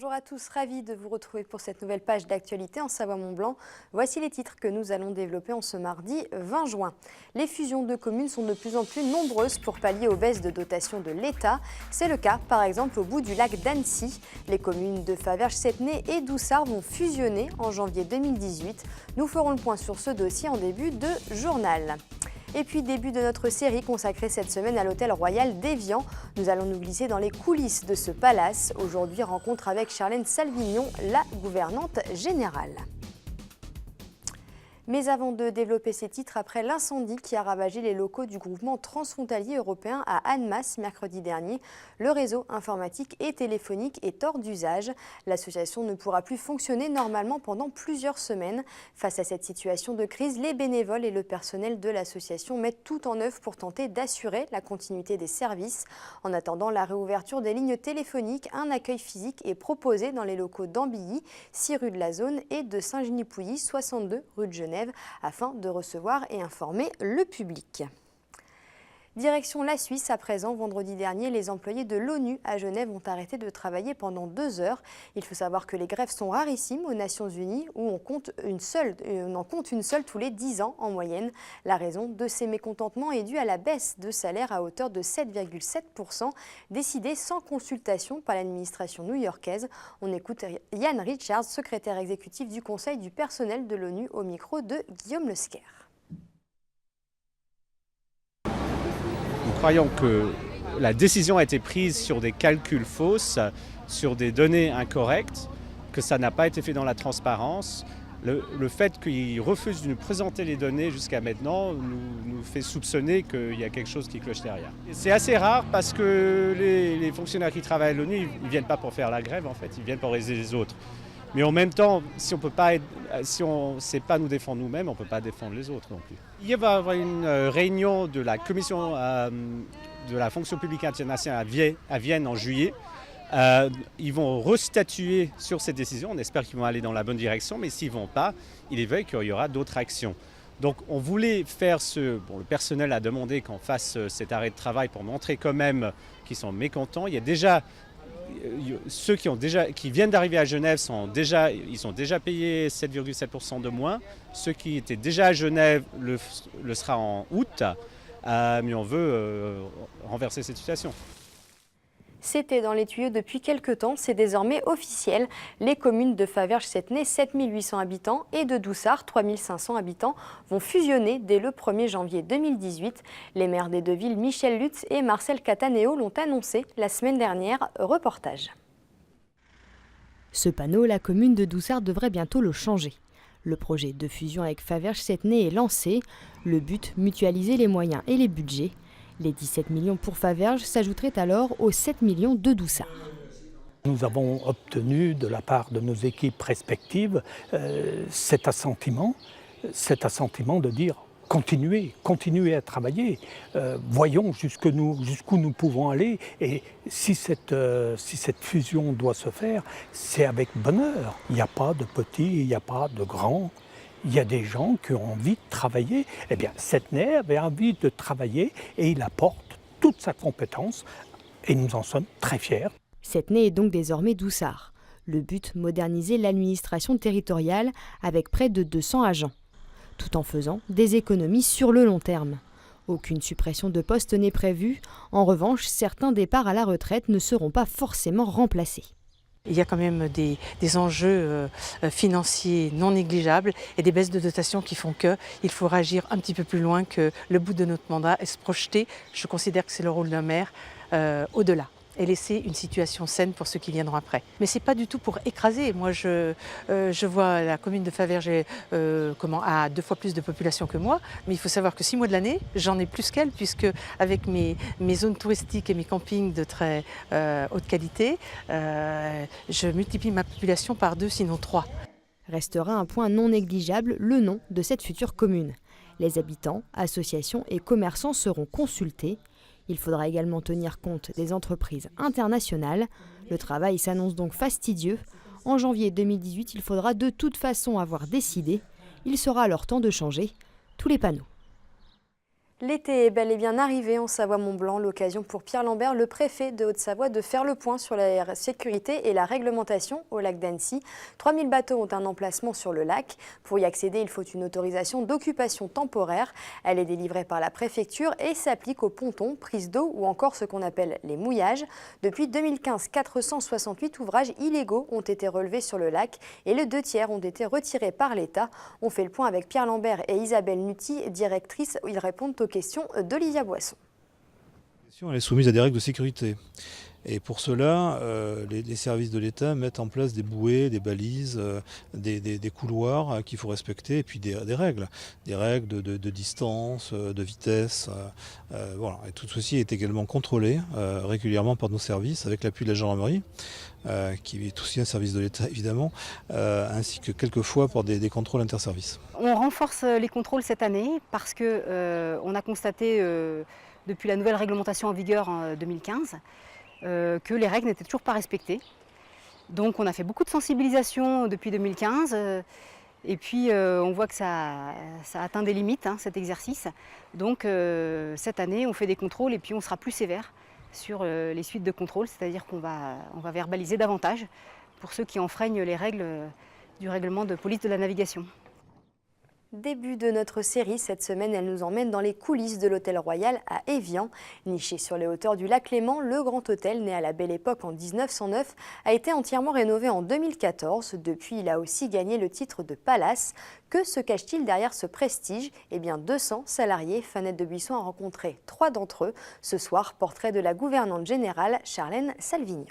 Bonjour à tous, ravi de vous retrouver pour cette nouvelle page d'actualité en Savoie-Mont-Blanc. Voici les titres que nous allons développer en ce mardi 20 juin. Les fusions de communes sont de plus en plus nombreuses pour pallier aux baisses de dotation de l'État. C'est le cas par exemple au bout du lac d'Annecy. Les communes de Faverges-Septney et Doussart vont fusionner en janvier 2018. Nous ferons le point sur ce dossier en début de journal. Et puis début de notre série consacrée cette semaine à l'hôtel royal d'Évian. Nous allons nous glisser dans les coulisses de ce palace. Aujourd'hui, rencontre avec Charlène Salvignon, la gouvernante générale. Mais avant de développer ces titres, après l'incendie qui a ravagé les locaux du groupement transfrontalier européen à Annemasse mercredi dernier, le réseau informatique et téléphonique est hors d'usage. L'association ne pourra plus fonctionner normalement pendant plusieurs semaines. Face à cette situation de crise, les bénévoles et le personnel de l'association mettent tout en œuvre pour tenter d'assurer la continuité des services. En attendant la réouverture des lignes téléphoniques, un accueil physique est proposé dans les locaux d'Ambilly, 6 rue de la Zone et de Saint-Genis-Pouilly, 62 rue de Genève, afin de recevoir et informer le public. Direction la Suisse à présent. Vendredi dernier, les employés de l'ONU à Genève ont arrêté de travailler pendant 2 heures. Il faut savoir que les grèves sont rarissimes aux Nations Unies où on en compte une seule tous les 10 ans en moyenne. La raison de ces mécontentements est due à la baisse de salaire à hauteur de 7,7%, décidée sans consultation par l'administration new-yorkaise. On écoute Yann Richards, secrétaire exécutif du Conseil du personnel de l'ONU au micro de Guillaume Lesquer. Nous croyons que la décision a été prise sur des calculs fausses, sur des données incorrectes, que ça n'a pas été fait dans la transparence. Le fait qu'ils refusent de nous présenter les données jusqu'à maintenant nous fait soupçonner qu'il y a quelque chose qui cloche derrière. C'est assez rare parce que les fonctionnaires qui travaillent à l'ONU, ils ne viennent pas pour faire la grève en fait, ils viennent pour aider les autres. Mais en même temps, si on ne sait pas nous défendre nous-mêmes, on ne peut pas défendre les autres non plus. Il va y avoir une réunion de la commission de la fonction publique internationale à Vienne en juillet. Ils vont restatuer sur cette décision. On espère qu'ils vont aller dans la bonne direction, mais s'ils ne vont pas, il est vrai qu'il y aura d'autres actions. Donc on voulait faire le personnel a demandé qu'on fasse cet arrêt de travail pour montrer quand même qu'ils sont mécontents. Il y a déjà ceux qui viennent d'arriver à Genève ils sont déjà payés 7,7% de moins. Ceux qui étaient déjà à Genève le sera en août, mais on veut renverser cette situation. C'était dans les tuyaux depuis quelques temps, c'est désormais officiel. Les communes de Faverges-Septney, 7800 habitants, et de Doussart, 3500 habitants, vont fusionner dès le 1er janvier 2018. Les maires des deux villes, Michel Lutz et Marcel Cataneo, l'ont annoncé la semaine dernière. Reportage. Ce panneau, la commune de Doussart devrait bientôt le changer. Le projet de fusion avec Faverges-Septney est lancé. Le but, mutualiser les moyens et les budgets. Les 17 millions pour Faverges s'ajouteraient alors aux 7 millions de Doussart. Nous avons obtenu de la part de nos équipes respectives cet assentiment de dire continuez à travailler, voyons jusqu'où nous pouvons aller et si cette fusion doit se faire, c'est avec bonheur. Il n'y a pas de petits, il n'y a pas de grands. Il y a des gens qui ont envie de travailler. Eh bien, Septney avait envie de travailler et il apporte toute sa compétence et nous en sommes très fiers. Septney est donc désormais Doussart. Le but, moderniser l'administration territoriale avec près de 200 agents, tout en faisant des économies sur le long terme. Aucune suppression de postes n'est prévue. En revanche, certains départs à la retraite ne seront pas forcément remplacés. Il y a quand même des enjeux financiers non négligeables et des baisses de dotation qui font qu'il faut réagir un petit peu plus loin que le bout de notre mandat et se projeter. Je considère que c'est le rôle d'un maire au-delà et laisser une situation saine pour ceux qui viendront après. Mais ce n'est pas du tout pour écraser. Moi, je vois la commune de Faverges a 2 fois plus de population que moi, mais il faut savoir que 6 mois de l'année, j'en ai plus qu'elle, puisque avec mes zones touristiques et mes campings de très haute qualité, je multiplie ma population par 2, sinon 3. Restera un point non négligeable, le nom de cette future commune. Les habitants, associations et commerçants seront consultés. Il faudra également tenir compte des entreprises internationales. Le travail s'annonce donc fastidieux. En janvier 2018, il faudra de toute façon avoir décidé. Il sera alors temps de changer tous les panneaux. L'été est bel et bien arrivé en Savoie-Mont-Blanc, l'occasion pour Pierre Lambert, le préfet de Haute-Savoie, de faire le point sur la sécurité et la réglementation au lac d'Annecy. 3000 bateaux ont un emplacement sur le lac. Pour y accéder, il faut une autorisation d'occupation temporaire. Elle est délivrée par la préfecture et s'applique aux pontons, prises d'eau ou encore ce qu'on appelle les mouillages. Depuis 2015, 468 ouvrages illégaux ont été relevés sur le lac et les 2 tiers ont été retirés par l'État. On fait le point avec Pierre Lambert et Isabelle Nutti, directrice. Ils répondent aux questions d'Olivia Boisson. Elle est soumise à des règles de sécurité. Et pour cela, les services de l'État mettent en place des bouées, des balises, des couloirs qu'il faut respecter, et puis des règles de distance, de vitesse. Voilà. Et tout ceci est également contrôlé régulièrement par nos services, avec l'appui de la gendarmerie, qui est aussi un service de l'État évidemment, ainsi que quelquefois par des contrôles interservices. On renforce les contrôles cette année parce qu'on a constaté depuis la nouvelle réglementation en vigueur en 2015 que les règles n'étaient toujours pas respectées. Donc on a fait beaucoup de sensibilisation depuis 2015 et puis on voit que ça atteint des limites, cet exercice. Donc cette année on fait des contrôles et puis on sera plus sévère sur les suites de contrôle, c'est-à-dire qu'on va verbaliser davantage pour ceux qui enfreignent les règles du règlement de police de la navigation. Début de notre série, cette semaine, elle nous emmène dans les coulisses de l'Hôtel Royal à Évian. Niché sur les hauteurs du lac Léman, le Grand Hôtel, né à la Belle Époque en 1909, a été entièrement rénové en 2014. Depuis, il a aussi gagné le titre de Palace. Que se cache-t-il derrière ce prestige ? Eh bien, 200 salariés. Fanette de Buisson a rencontré 3 d'entre eux. Ce soir, portrait de la gouvernante générale, Charlène Salvignon.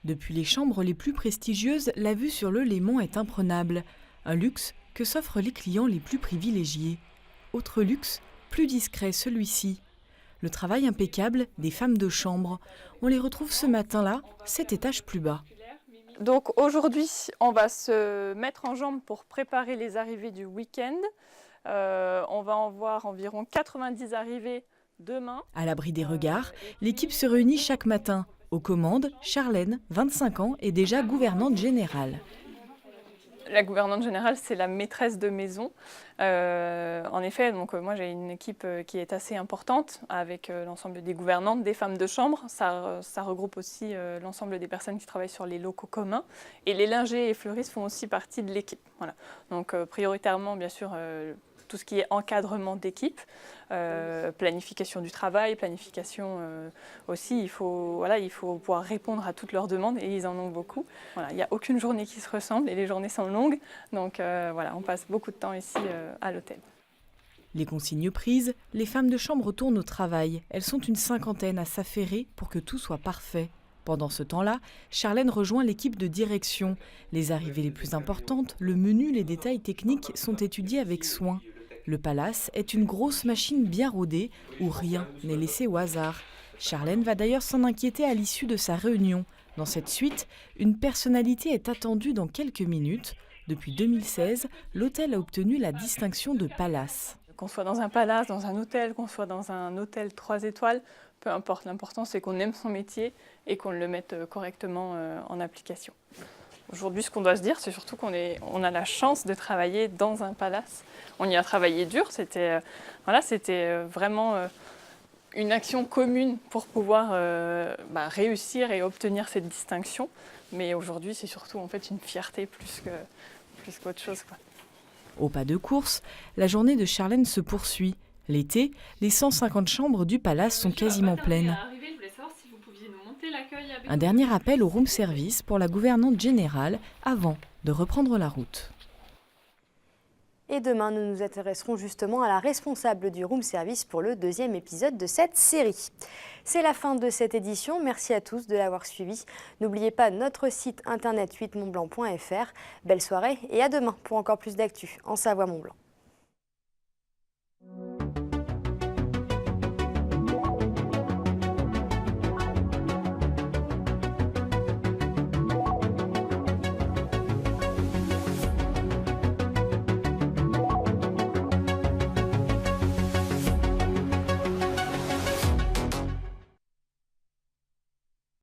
Depuis les chambres les plus prestigieuses, la vue sur le Léman est imprenable. Un luxe que s'offrent les clients les plus privilégiés. Autre luxe, plus discret celui-ci. Le travail impeccable des femmes de chambre. On les retrouve ce matin-là, 7 étages plus bas. Donc aujourd'hui, on va se mettre en jambes pour préparer les arrivées du week-end. On va en voir environ 90 arrivées demain. À l'abri des regards, l'équipe se réunit chaque matin. Aux commandes, Charlène, 25 ans, est déjà gouvernante générale. La gouvernante générale, c'est la maîtresse de maison. En effet, donc, moi j'ai une équipe qui est assez importante avec l'ensemble des gouvernantes, des femmes de chambre. Ça regroupe aussi l'ensemble des personnes qui travaillent sur les locaux communs. Et les lingers et fleuristes font aussi partie de l'équipe. Voilà. Donc prioritairement, bien sûr, tout ce qui est encadrement d'équipe, planification du travail, planification aussi. Il faut pouvoir répondre à toutes leurs demandes et ils en ont beaucoup. Voilà, il n'y a aucune journée qui se ressemble et les journées sont longues. Donc voilà, on passe beaucoup de temps ici à l'hôtel. Les consignes prises, les femmes de chambre retournent au travail. Elles sont une 50aine à s'affairer pour que tout soit parfait. Pendant ce temps-là, Charlène rejoint l'équipe de direction. Les arrivées les plus importantes, le menu, les détails techniques sont étudiés avec soin. Le Palace est une grosse machine bien rodée où rien n'est laissé au hasard. Charlène va d'ailleurs s'en inquiéter à l'issue de sa réunion. Dans cette suite, une personnalité est attendue dans quelques minutes. Depuis 2016, l'hôtel a obtenu la distinction de Palace. Qu'on soit dans un palace, dans un hôtel, qu'on soit dans un hôtel 3 étoiles, peu importe. L'important, c'est qu'on aime son métier et qu'on le mette correctement en application. Aujourd'hui, ce qu'on doit se dire, c'est surtout qu'on a la chance de travailler dans un palace. On y a travaillé dur, c'était vraiment une action commune pour pouvoir réussir et obtenir cette distinction. Mais aujourd'hui, c'est surtout en fait une fierté plus qu'autre chose, quoi. Au pas de course, la journée de Charlène se poursuit. L'été, les 150 chambres du Palace sont quasiment pleines. Un dernier appel au room service pour la gouvernante générale avant de reprendre la route. Et demain, nous nous intéresserons justement à la responsable du room service pour le 2e épisode de cette série. C'est la fin de cette édition. Merci à tous de l'avoir suivi. N'oubliez pas notre site internet 8montblanc.fr. Belle soirée et à demain pour encore plus d'actu en Savoie-Mont-Blanc.